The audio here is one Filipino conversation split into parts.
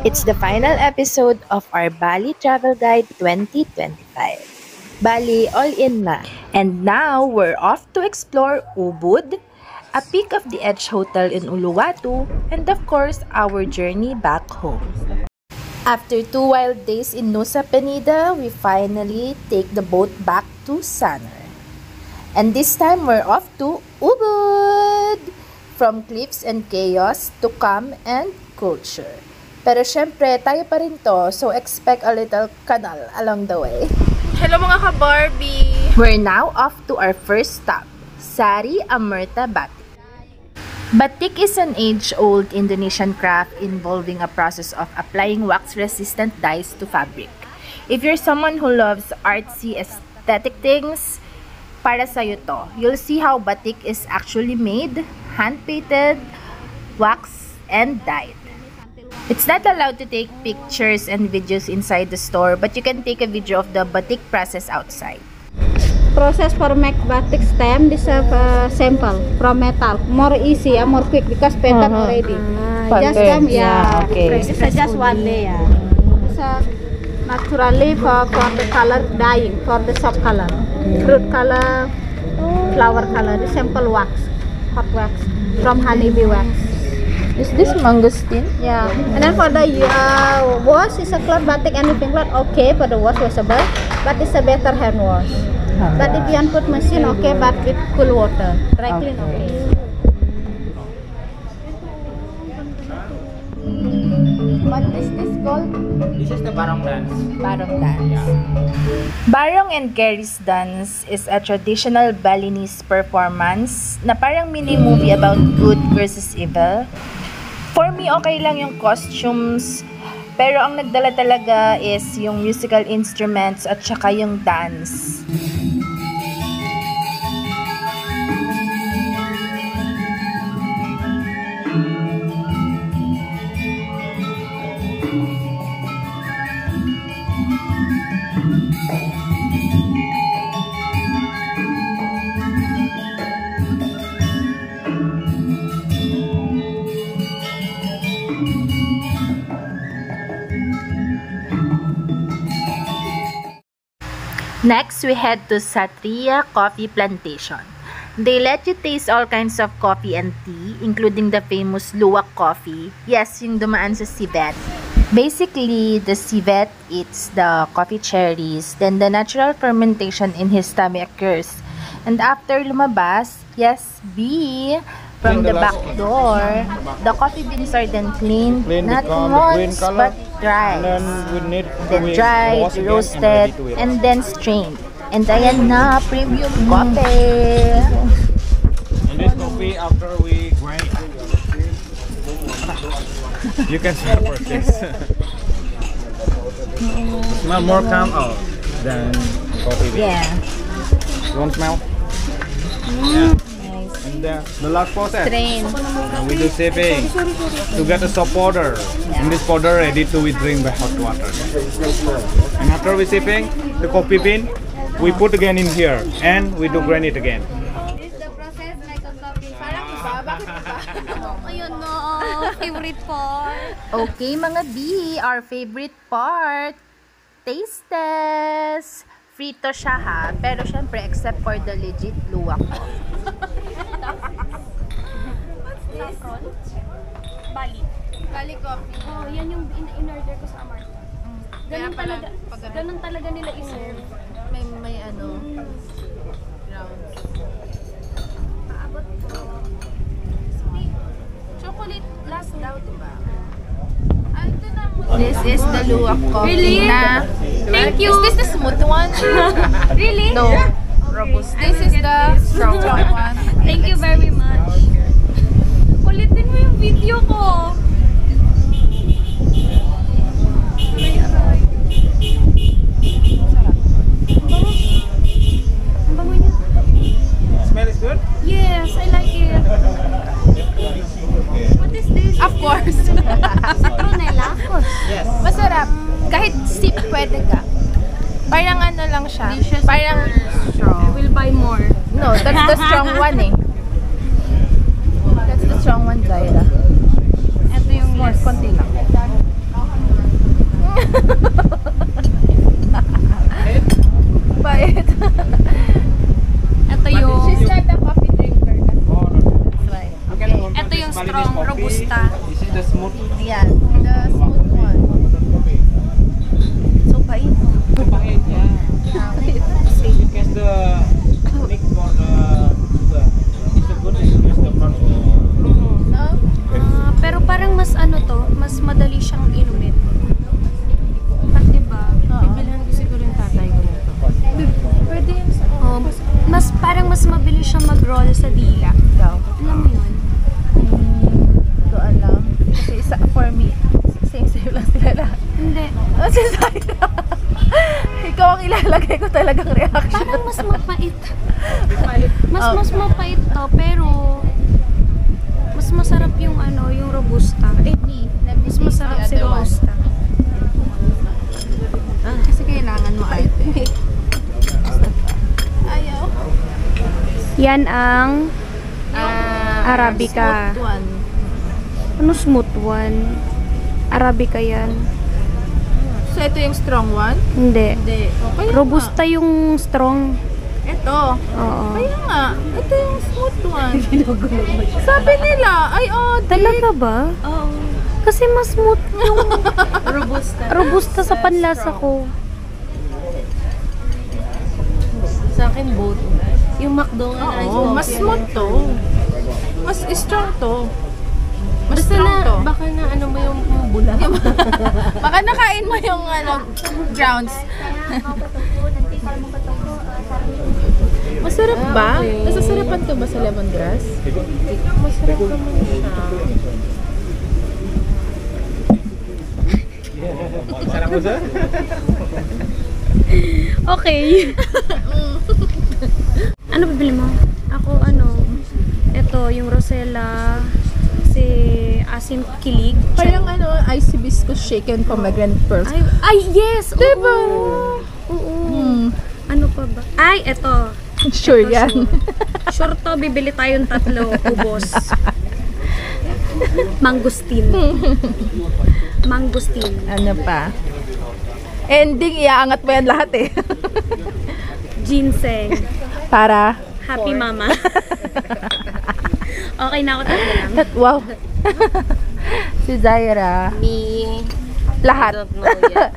It's the final episode of our Bali Travel Guide 2025. Bali all in na. And now we're off to explore Ubud, a peak of the Edge Hotel in Uluwatu, and of course our journey back home. After 2 wild days in Nusa Penida, we finally take the boat back to Sanur. And this time we're off to Ubud! From cliffs and chaos to calm and culture. Pero syempre, tayo pa rin to, so expect a little kanal along the way. Hello mga ka-Barbie! We're now off to our first stop, Sari Amerta Batik. Batik is an age-old Indonesian craft involving a process of applying wax-resistant dyes to fabric. If you're someone who loves artsy aesthetic things, para sa'yo to. You'll see how batik is actually made, hand-painted, waxed, and dyed. It's not allowed to take pictures and videos inside the store, but you can take a video of the batik process outside. Process for make batik stem, this is a sample from metal, more easy and more quick because pattern already. Just them, okay. This is just one layer. It's naturally for the color dyeing, for the soft color, fruit color, flower color. The sample wax, hot wax from honeybee wax. Is this mangosteen? Yeah, and then for the wash is a cloth batik, anything cloth okay for the wash washable, but it's a better hand wash. But if you want put machine, okay, but with cool water, dry clean, okay. What is this called? This is the barong dance. Barong dance. Barong and Keris dance is a traditional Balinese performance na parang mini-movie about good versus evil. For me, okay lang yung costumes, pero ang nagdala talaga is yung musical instruments at saka yung dance. Next, we head to Satria Coffee Plantation. They let you taste all kinds of coffee and tea, including the famous luwak coffee. Yes, yung dumaan sa civet. Basically, the civet eats the coffee cherries, then the natural fermentation in his tummy occurs. And after lumabas, yes, B, from the back door, the coffee beans are then cleaned, not once, but dried. Then dried, roasted, and then strained. And ayan na, premium coffee! And this coffee, after we grind, you can smell for this. Smell more come out than coffee bean. Yeah. You want smell? Yeah. And the last process, we do sieving to get a soft powder. And this powder ready to be drink by hot water. And after we sieving the coffee bean, we put again in here and we do grind it again. This is the process like a coffee. Parang iba, bakit iba? Ayun no, favorite part. Okay mga B, our favorite part, taste test. Frito siya ha, pero syempre except for the legit luwak. What's this? Bali. Bali coffee. Oh, yan yung in-order ko sa Amarta. Ganun talaga nila i-serve. May ano, grounds. Paabot po. Chocolate last daw, diba? Ito na mo. This is the luwak coffee. Really? Na, Thank you! Is this the smooth one? Really? No. Robust. This is the strong one. Thank you very much. Ulitin mo yung video ko. Smell is good? Yes, I like it. What is this? Of course. Citronella? Yes. Masarap. Kahit sip, pwede ka. Parang ano lang siya. Parang I will buy more. no, that's the strong one eh. That's the strong one, Zaira. Ito yung More, konti lang. Bait. Ito yung... She's not a coffee drinker. Oh, no, no. That's why. You can compare Ito yung this Balinese strong, coffee. robusta. This is the smooth Yeah, the smooth one. coffee. So bait. Pahit, yeah. Because the mix for the sugar is the good is use the front. No? Pero parang mas ano to, mas madali siyang inumin. Diba? Bibilhan ko siguro yung tatay ko nito. Pwede yun sa... Mas parang mas mabilis siyang mag-roll sa dila. Daw. Alam mo yun? Ito alam. Kasi isa, for me, same lang sila lahat. Hindi. Oh, si Zaira. Ikaw ang ilalagay ko talagang reaction. Parang mas mapait. Mas mapait to, pero mas masarap yung ano, yung robusta. Mas masarap si robusta. Kasi kailangan mo ate. Ayaw. Yan ang Arabica. Smooth one. Ano smooth one? Arabica yan. So ito yung strong one? Hindi. Hindi. Okay Robusta yung strong. Ito. Oo. Kaya nga, ito yung smooth one. Sabi nila, ay Talaga ba? Oo. Kasi mas smooth yung robusta sa Mas panlasa strong. ko. Sa akin both. Yung McDo nga na Oo, mas smooth to. Mas strong to. Mas Basta strong to. na, baka na ano mo yung bula. Baka nakain mo yung grounds. Masarap ba? Nasasarapan ka ba sa lemongrass? Masarap naman siya. Sarap mo, sir? Okay. Ano bibili mo? Ako ano, ito yung Rosella, si Asim Kilig. Parang ice hibiscus shaken pomegranate pearls. Ay yes! Diba? Oo. Ano pa ba? Ay, eto. Sure Ito, yan. Sure to, bibili tayong tatlo, ubos. Mangustin. Mangustin. Ano pa? Ending, iaangat mo yan lahat eh. Ginseng. Para? Happy mama. Okay na ako tatlo lang. Wow. Si Zaira. Me, Lahat. don't know yet.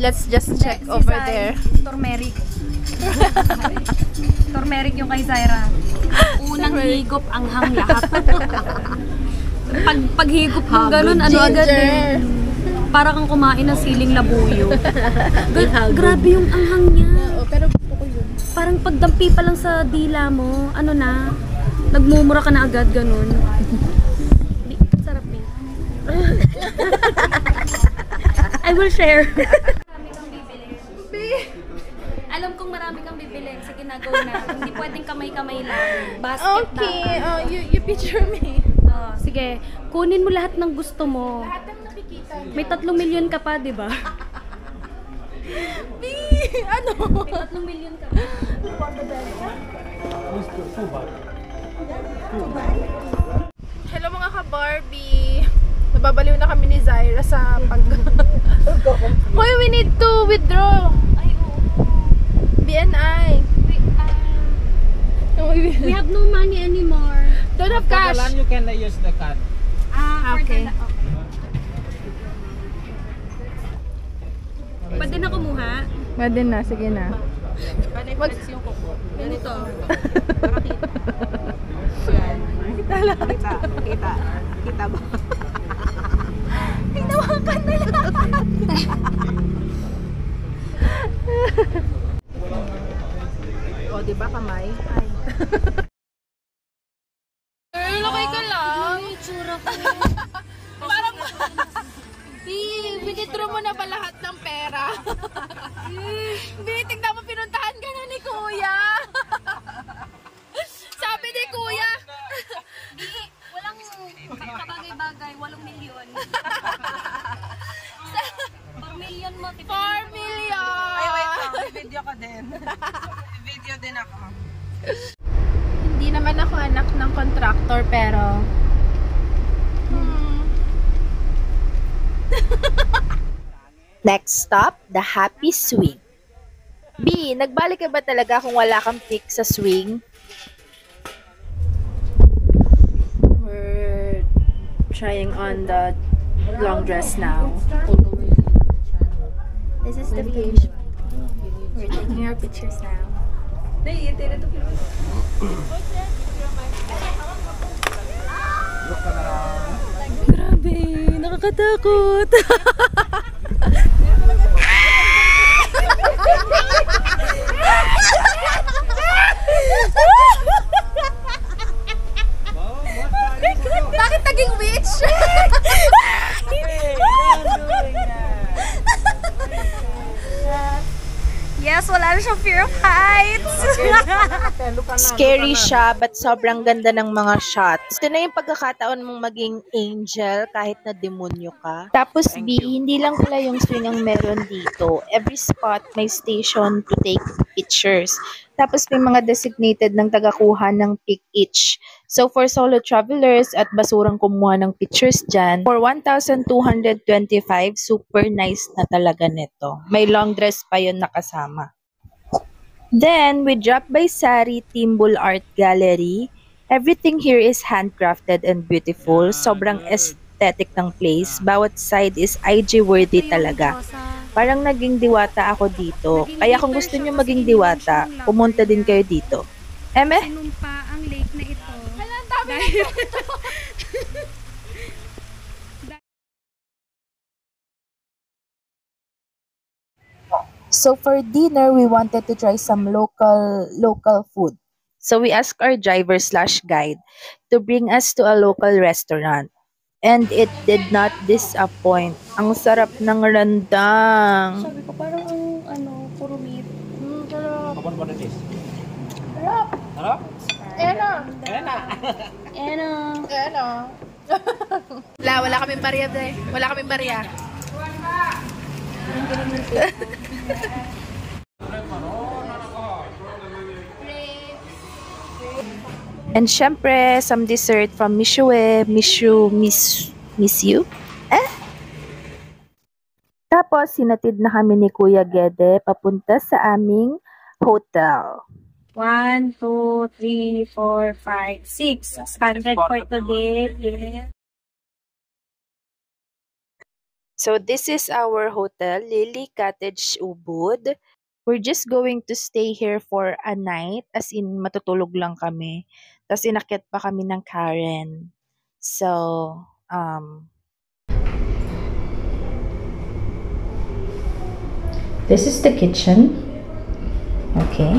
Let's just check over there. Turmeric. Turmeric yung kay Zaira. Unang higop, anghang lahat. Paghigop mo ganun, ano agad eh. Para kang kumain ng siling labuyo. Grabe yung anghang niya. Pero gusto ko yun. Parang pagdampi pa lang sa dila mo, ano na, nagmumura ka na agad, ganun. Sarap eh. I will share. Marami kang bibili. Alam kong marami kang bibili. Sige na, go na. Hindi pwedeng kamay-kamay lang. Basket Okay, dapat. you picture me. Sige, kunin mo lahat ng gusto mo. Lahat ng nakikita niyo. May 3 milyon ka pa, di ba? Ano? May 3 milyon ka pa. Hello mga ka-Barbie. Nababaliw na kami ni Zaira sa pag... Hoy, we need to withdraw. Ay, oo. BNI. We have no money anymore. Don't have cash. you can use the card. Okay. Pwede na kumuha? Pwede na, sige na. Flex yung kuko. Ganito. Kita ba? Hinawakan na lahat. O, diba kamay? Ay. Girl, okay ka lang? Tsura ko. Parang... Winithdraw mo na ba lahat ng pera? Tignan mo, pinuntahan ka na ni Kuya. Sabi ni Kuya. Walang kabagay-bagay, 8 milyon. 4 milyon mo. 4 million! Ay, wait lang. Video ko din. Video din ako. Hindi naman ako anak ng contractor, pero... Next stop, the Happy Swing. B, nagbalik ka ba talaga kung wala kang pick sa swing? We're trying on the long dress now. This is the beach. We're taking our pictures now. Grabe, nakakatakot. Bakit naging witch? Yes, wala na siyang fear of heights. Scary siya, but sobrang ganda ng mga shots. Ito na yung pagkakataon mong maging angel kahit na demonyo ka. Tapos B, hindi lang pala yung swing ang meron dito. Every spot may station to take pictures. Tapos may mga designated ng tagakuha ng pic each. So for solo travelers at basurang kumuha ng pictures dyan, for 1,225, super nice na talaga nito. May long dress pa yun nakasama. Then, we dropped by Sari Timbul Art Gallery. Everything here is handcrafted and beautiful. Sobrang aesthetic ng place. Bawat side is IG worthy talaga. Parang naging diwata ako dito. Kaya kung gusto nyo maging diwata, pumunta din kayo dito. Eme? Sinumpa ang lake na ito. So for dinner, we wanted to try some local food. So we asked our driver/guide to bring us to a local restaurant. And it did not disappoint. Ang sarap ng rendang. Sabi ko, parang ang, puro meat. Kapan pada tis? Wala kaming barya, day. Wala kaming barya. And syempre, some dessert from Miss You. Tapos, sinatid na kami ni Kuya Gede papunta sa aming hotel. 1, 2, 3, 4, 5, 6. 600 for today. Yeah. So, this is our hotel, Lily Cottage Ubud. We're just going to stay here for a night, as in matutulog lang kami. Tapos inakyat pa kami ng Karen. So, this is the kitchen. Okay.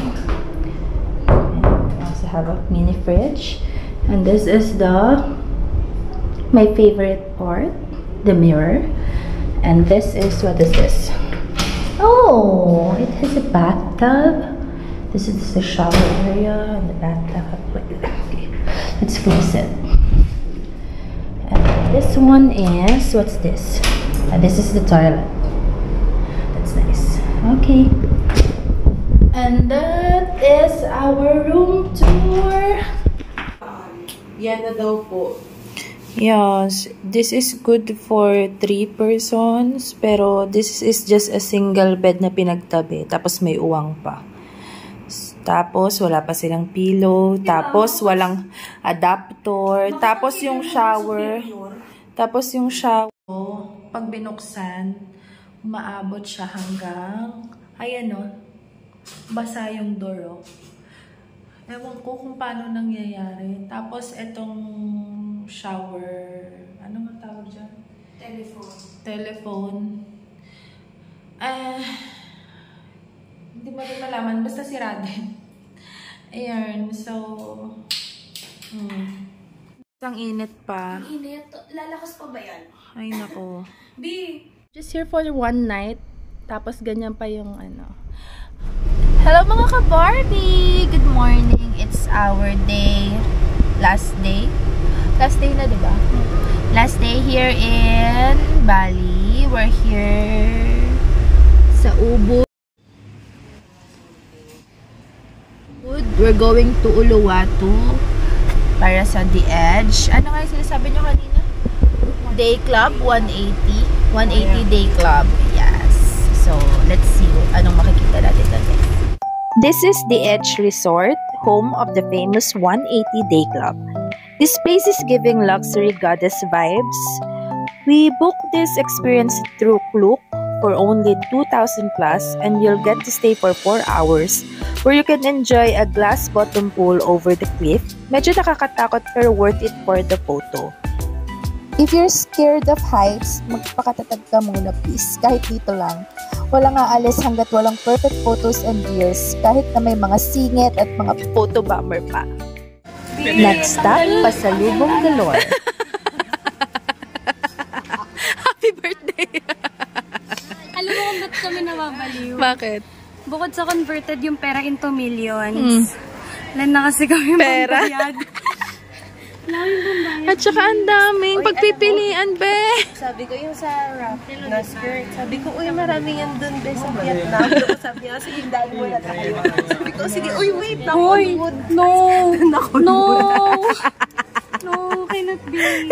And we also have a mini fridge. And this is my favorite part, the mirror. And this is, what is this? Oh, it has a bathtub. This is the shower area and the bathtub. Okay, let's close it. And this one is, what's this? This is the toilet. That's nice. Okay. And that is our room tour. Yan na daw po. Yes, this is good for 3 persons, pero this is just a single bed na pinagtabi, tapos may uwang pa. Tapos wala pa silang pillow, tapos walang adapter, tapos yung shower, pag binuksan, umaabot siya hanggang, ayan o, basa yung door o. Ewan ko kung paano nangyayari. Tapos, etong shower, ano nga tawag dyan? Telephone. Hindi mo rin malaman. Basta sira din. Ayan. So, Ang init pa. Ang init. Lalakas pa ba yan? Ay, nako. B! Just here for one night. Tapos, ganyan pa yung ano. Hello mga ka-Barbie! Good morning! It's our day. Last day? Last day na, diba? Last day here in Bali. We're here sa Ubud. We're going to Uluwatu para sa The Edge. Ano nga yung sinasabi nyo kanina? Day Club 180. 180 Day Club. Yes. let's see anong makikita natin na next. This is the Edge Resort, home of the famous 180 Day Club. This place is giving luxury goddess vibes. We booked this experience through Klook for only 2,000 plus, and you'll get to stay for 4 hours where you can enjoy a glass bottom pool over the cliff. Medyo nakakatakot pero worth it for the photo. If you're scared of heights, magpakatatag ka muna please, kahit dito lang. Walang aalis hanggat walang perfect photos and views, kahit na may mga singit at mga photo bomber pa. Next stop, pasalubong galore. Happy birthday! Alam mo kung ba't kami nababaliw? Bakit? Bukod sa converted yung pera into millions. Lan na kasi kami pambayad. At saka ang daming pagpipilian, be. Sabi ko yung sa raffle na skirt. Sabi ko, uy, maraming yan dun, be, sa Vietnam. Sabi niya, sige, dahil mo na tayo. Sabi ko, sige, uy, wait, nakunwood. No! No! No, cannot be.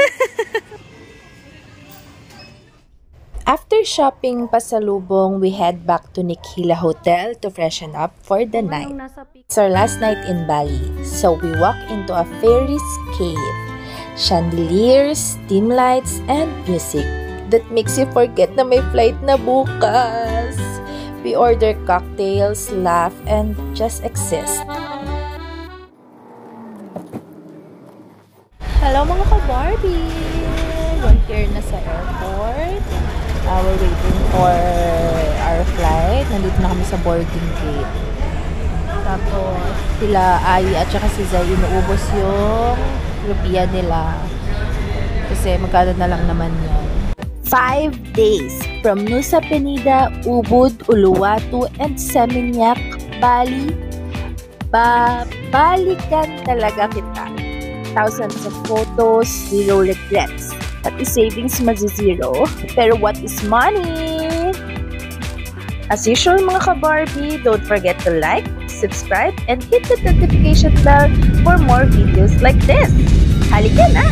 After shopping pasalubong, we head back to Nikhila Hotel to freshen up for the night. It's our last night in Bali, so we walk into a fairy's cave. Chandeliers, dim lights, and music that makes you forget na may flight na bukas. We order cocktails, laugh, and just exist. Hello mga ka-Barbie! We're here na sa airport. We're waiting for our flight. Nandito na kami sa boarding gate. Tapos, sila Ai at saka si Zay, inuubos yung rupiah nila. Kasi magkano na lang naman yun. 5 days from Nusa Penida, Ubud, Uluwatu, and Seminyak, Bali. Babalikan talaga kita. Thousands of photos, zero regrets. Pati savings mazi-zero. Pero what is money? As usual mga ka-Barbie, don't forget to like, subscribe, and hit the notification bell for more videos like this. Halika na!